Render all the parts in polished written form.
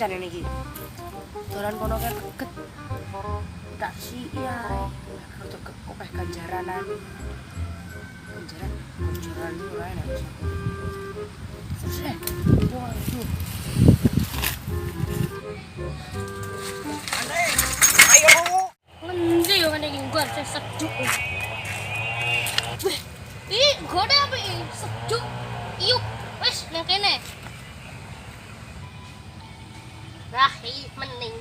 jane niki. Dolan kono kan keget. Tak si iya. Rada kepeh ganjaranan. Ganjaran ora enak. Selesai. Waduh. Ayo. Ngendi yo ngene iki nggon sejuk. Weh, iki gode apa iki? Sejuk. Iyuk, wis nang kene. Lah, iki mending.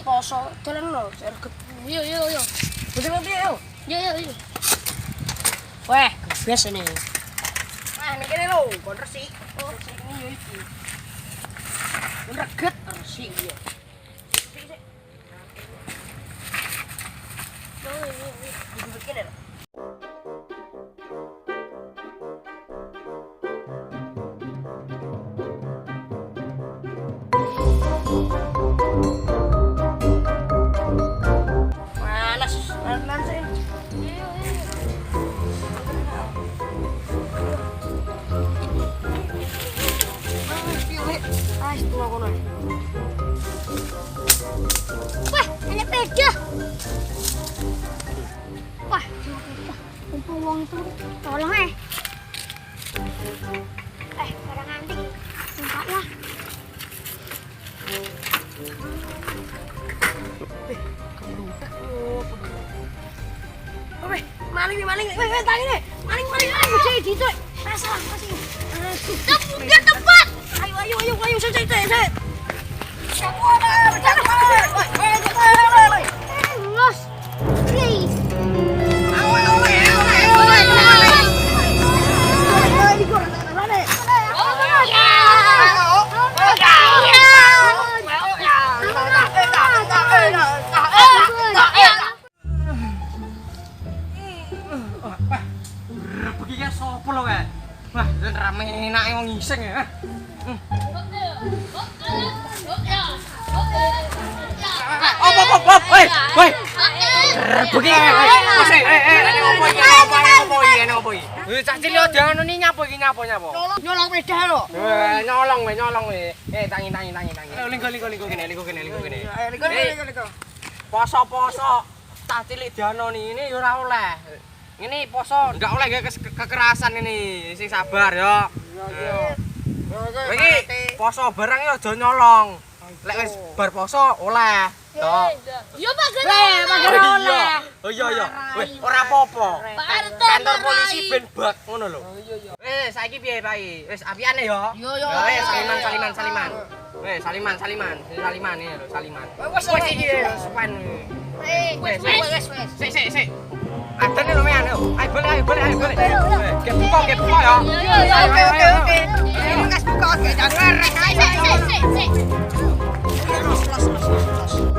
Poso dolan lho, serget. Yo. Betul piye yo? Yo. Weh, gebes ini. Wah, ini kene lho, kon resik. Oh, resik ini yo iki. Kon reget resik yo. Yo. Begini lho. Manas sih. Wah, ada peda. Wah, kumpul wong itu tolong barang antik. Enggak lah. Maling. Weh, tangi nih. Maling. Cuy. Masalah masih. Dia tempat. Ayo, saya. Los. Please. Begini sopo lho kae. Wah, rame enake wong ngising ya. Woi. Begini. Ngopo iki? Wis cak cilik anu ni nyapo iki nyapo. Nyolong peda lho. Nyolong we. Tangi. Linggo kene. Linggo. Poso-poso cak cilik dianoni ini ya ora oleh. Ini poso ndak oleh kekerasan ini. Sing sabar ya. Iya. Iki poso barang ya aja nyolong. Lek wis bar poso oleh. Yo pager oleh. Oh iya. Wis ora apa-apa. Kantor polisi ben bak ngono lho. Wis saiki piye, Pak? Wis apiane ya? Yo. Wis saliman. Wis saliman iki lho, saliman. Wis iki sepen. Wis. Sik. Ada nih lumayan yo. Ayo boleh. Ke buka ya. Oke. Ini kas buka oke, jangan ngerek. Sik. Los.